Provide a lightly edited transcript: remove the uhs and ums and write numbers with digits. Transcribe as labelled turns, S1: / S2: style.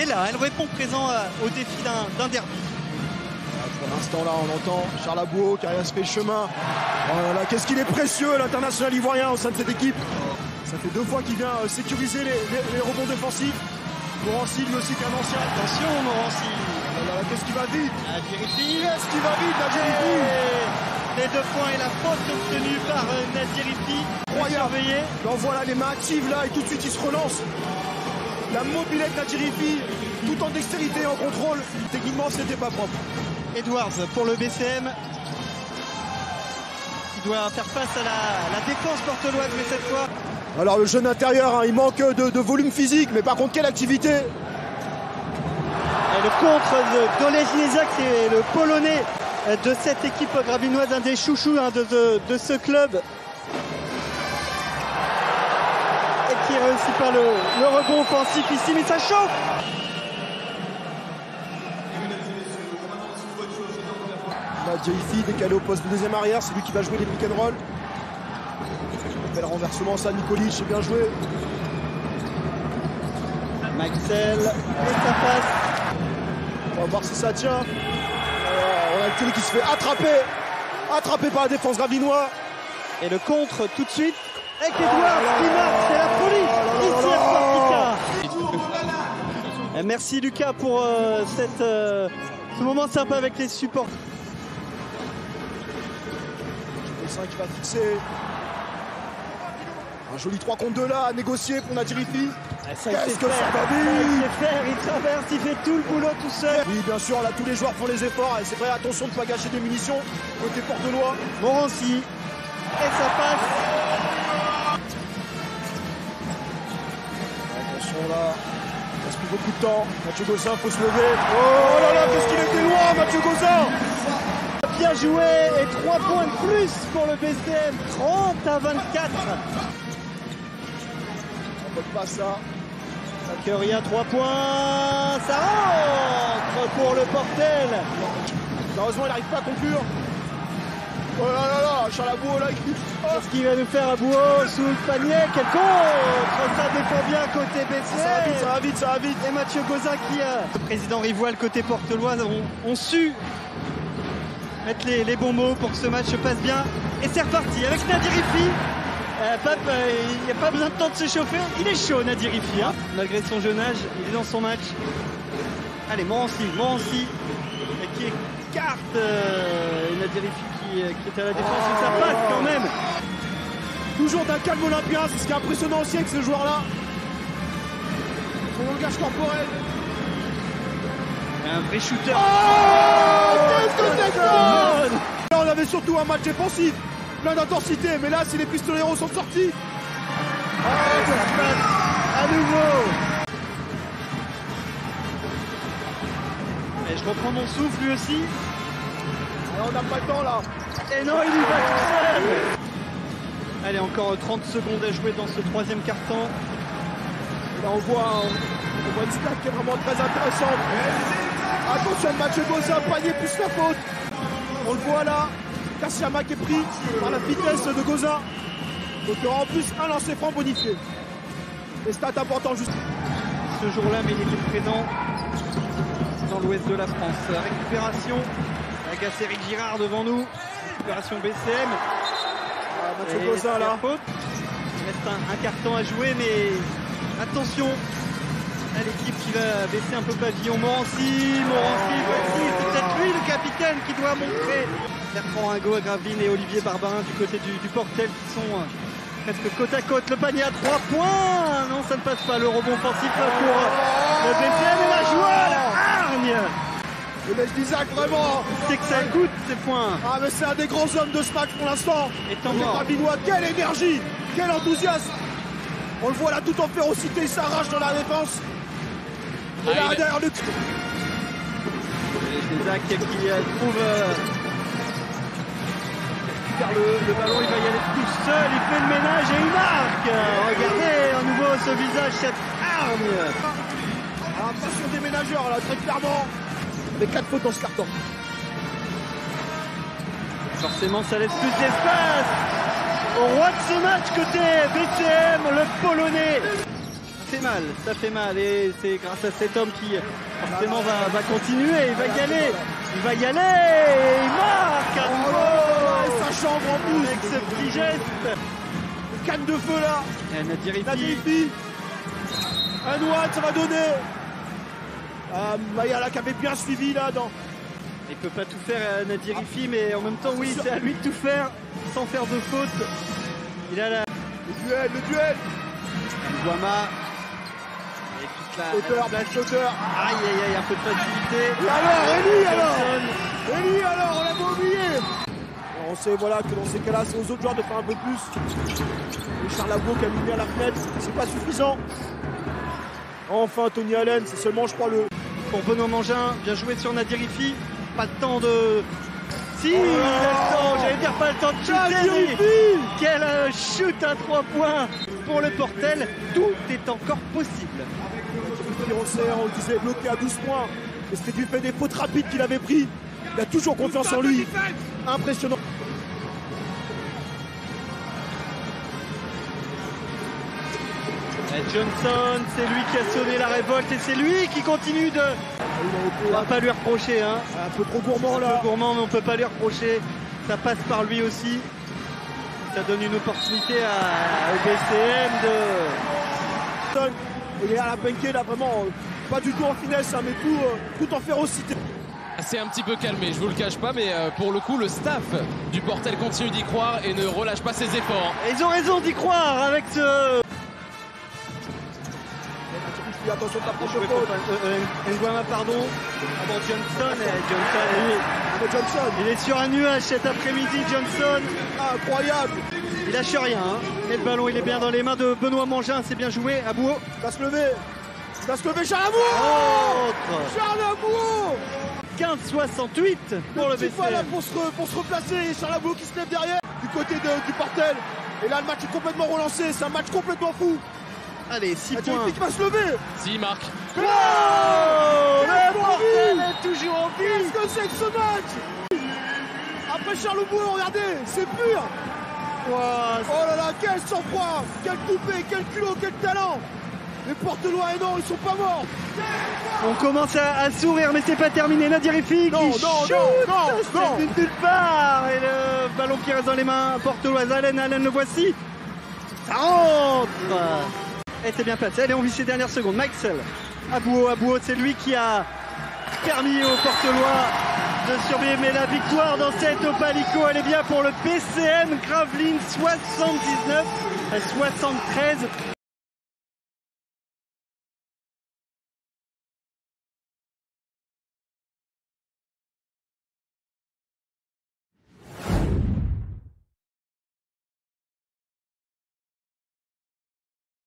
S1: est là, elle répond présent au défi d'un derby.
S2: Pour l'instant là, on entend Charles Abouo qui arrive à se faire le chemin. Oh là là, qu'est-ce qu'il est précieux l'international ivoirien au sein de cette équipe. Ça fait 2 fois qu'il vient sécuriser les rebonds défensifs. Morancy lui aussi qui est un ancien.
S1: Attention Morancy.
S2: Oh là là, qu'est-ce qui va vite.
S1: Nadjirifi.
S2: Qu'est-ce qui va vite, Nadjirifi.
S1: Les 2 points et la faute obtenue par Nadjirifi.
S2: Incroyable. Donc voilà les mains actives là et tout de suite il se relance. La mobilette Nadjirifi, tout en dextérité et en contrôle. Techniquement c'était pas propre.
S1: Edwards pour le BCM. Il doit faire face à la défense porteloise, mais cette fois.
S2: Alors le jeune intérieur, hein, il manque de volume physique, mais par contre quelle activité.
S1: Et le contre de Dolej-Niezak, c'est le Polonais de cette équipe gravinoise, un des chouchous de ce club. Et qui réussit par le rebond offensif ici, mais ça chauffe.
S2: Nadjirifi décalé au poste de deuxième arrière, c'est lui qui va jouer les pick and roll. Bel renversement ça, Nikolic, c'est bien joué.
S1: Maxel, et ça passe.
S2: On va voir si ça tient. On a le Curie qui se fait attraper par la défense gravinoise.
S1: Et le contre tout de suite avec Edouard qui marque, c'est la police ici à Sportica. Merci Lucas pour ce moment sympa avec les supporters.
S2: Qui va fixer. Un joli 3 contre 2 là à négocier pour Nadjirifi.
S1: Qu'est-ce que ça va vite. Il traverse, il fait tout le boulot tout seul.
S2: Oui bien sûr, là tous les joueurs font les efforts. Et c'est vrai, attention de ne pas gâcher des munitions côté portelois.
S1: Morancy. Et ça passe.
S2: Attention là. Il reste plus beaucoup de temps. Mathieu Gozin, faut se lever. Oh là là, qu'est-ce qu'il était loin, Mathieu Gozin.
S1: Bien joué et 3 points de plus pour le BCM, 30-24.
S2: On ne pas ça.
S1: Curry à 3 points, ça rentre pour le Portel.
S2: Malheureusement, il n'arrive pas à conclure. Oh là là là, Charles Abouo là.
S1: Qu'est-ce qu'il va nous faire Abouo sous le panier? Quel contre! Ça défend bien côté BCM.
S2: Ça va vite.
S1: Et Mathieu Gozin qui, le président Rivoal côté portelois, ont su mettre les bons mots pour que ce match se passe bien. Et c'est reparti avec Nadjirifi. Pape, il n'y a pas besoin de temps de s'échauffer. Il est chaud Nadjirifi, hein. Malgré son jeune âge, il est dans son match. Allez, Morancy qui écarte Nadjirifi qui est à la défense. Et ça passe quand même.
S2: Toujours d'un calme olympien, c'est ce qui est impressionnant aussi avec ce joueur-là. Son langage corporel.
S1: Un vrai shooter.
S2: Oh, qu'est-ce que c'est que ça? Là, on avait surtout un match défensif, plein d'intensité, mais là, si les pistoleros sont sortis.
S1: Oh, ça se passe à nouveau. Et je reprends mon souffle lui aussi.
S2: Alors, on n'a pas le temps là.
S1: Et non, il y va tout seul. Allez, encore 30 secondes à jouer dans ce 3e quart-temps.
S2: Là, on voit une stack qui est vraiment très intéressante. Attention, Mathieu Gozin, panier plus la faute. On le voit là. Kassiama qui est pris par la vitesse de Gozin. Donc il y aura en plus un lancer franc bonifié. Et stat important juste.
S1: Ce jour-là, mais il était présent dans l'ouest de la France. Récupération. Agace Eric Girard devant nous. Récupération BCM.
S2: Mathieu Gozin là.
S1: Faute. Il reste un carton à jouer, mais attention. À l'équipe qui va baisser un peu pavillon. Morancy, voici, c'est peut-être lui le capitaine qui doit montrer. Bertrand Hingo, Gravine et Olivier Barbarin du côté du Portel qui sont presque côte à côte. Le panier à 3 points. Non, ça ne passe pas. Le rebond offensif là pour le BCM et la joie, la hargne.
S2: Le Dolej-Niezak vraiment.
S1: C'est que ça coûte ces points.
S2: Ah mais c'est un des grands hommes de ce match pour l'instant.
S1: Et temps mort.
S2: Gravinois, quelle énergie, quel enthousiasme. On le voit là tout en férocité, il s'arrache dans la défense. Et là, derrière le...
S1: Dolej-Niezak qui trouve le ballon, il va y aller tout seul, il fait le ménage et il marque. Regardez à nouveau ce visage, cette arme.
S2: Attention des ménageurs là, très clairement. Avec 4 fautes dans ce carton.
S1: Forcément ça laisse plus d'espace. Au roi de ce match côté BCM, le Polonais. ça fait mal et c'est grâce à cet homme qui forcément va continuer, il va y aller, et il marque à nouveau,
S2: sa chambre en plus
S1: avec ce petit geste.
S2: Canne de feu là. Nadirifi. Un ouad, ça va donner. Mayala qui avait bien suivi là dans.
S1: Il peut pas tout faire Nadirifi, mais en même temps oui, c'est à lui de tout faire sans faire de faute. Il a
S2: le duel.
S1: Guama. Et toute la
S2: sauteur.
S1: Aïe, un peu de facilité.
S2: Et Eli alors, on l'a pas oublié. Alors on sait voilà que dans ces cas-là, c'est aux autres joueurs de faire un peu plus. Et Charles Abou qui a mis à la fenêtre, c'est pas suffisant. Enfin Tony Allen, c'est seulement je crois le.
S1: Pour Benoît Mangin, bien joué sur Nadirifi. Pas de temps de. Si, il a le temps, j'allais dire pas le temps de shooter. Quel shoot à 3 points pour le Portel. Tout est encore possible.
S2: On le disait bloqué à 12 points. Et c'était du fait des fautes rapides qu'il avait pris. Il a toujours confiance en lui. Impressionnant.
S1: Johnson, c'est lui qui a sonné la révolte et c'est lui qui continue de. On va pas lui reprocher, hein.
S2: Un peu trop gourmand là.
S1: Un peu gourmand, mais on peut pas lui reprocher. Ça passe par lui aussi. Ça donne une opportunité au BCM de.
S2: Il est à la banquée là, vraiment pas du tout en finesse, hein, mais tout en férocité.
S3: C'est un petit peu calmé, je vous le cache pas, mais pour le coup, le staff du Portel continue d'y croire et ne relâche pas ses efforts.
S1: Et ils ont raison d'y croire avec ce.
S2: Attention, t'approches de faute.
S1: Nguama, pardon. Johnson. Il est sur un nuage cet après-midi, Johnson.
S2: Incroyable.
S1: Il lâche rien. Hein. Et le ballon, il est bien dans les mains de Benoît Mangin. C'est bien joué. Abouo.
S2: Il va se lever. Charles Abouo. Charles Abouo.
S1: 15-68 pour le BCM.
S2: Voilà pour se replacer. Charles Abouo qui se lève derrière du côté du Portel. Et là, le match est complètement relancé. C'est un match complètement fou.
S1: Allez, 6 points.
S2: Qui va se lever.
S3: Si, il marque.
S1: Oh, le Portel est toujours en vie.
S2: Qu'est-ce que c'est que ce match? Après Charles Abouo, regardez, c'est pur.
S1: Wow,
S2: oh là là, quel sang-froid, quel coupé, quel culot, quel talent. Les Portelois, et non, ils sont pas morts.
S1: On commence à sourire, mais c'est pas terminé. Nadirifi qui shoot, c'est de nulle part. Et le ballon qui reste dans les mains porteloises. Allen, le voici. Ça rentre. Et c'est bien passé. Allez, on vit ces dernières secondes. Maxel. Abouo, c'est lui qui a permis aux Portelois de survivre. Mais la victoire dans cette Opalico, elle est bien pour le BCM Gravelines 79 à 73.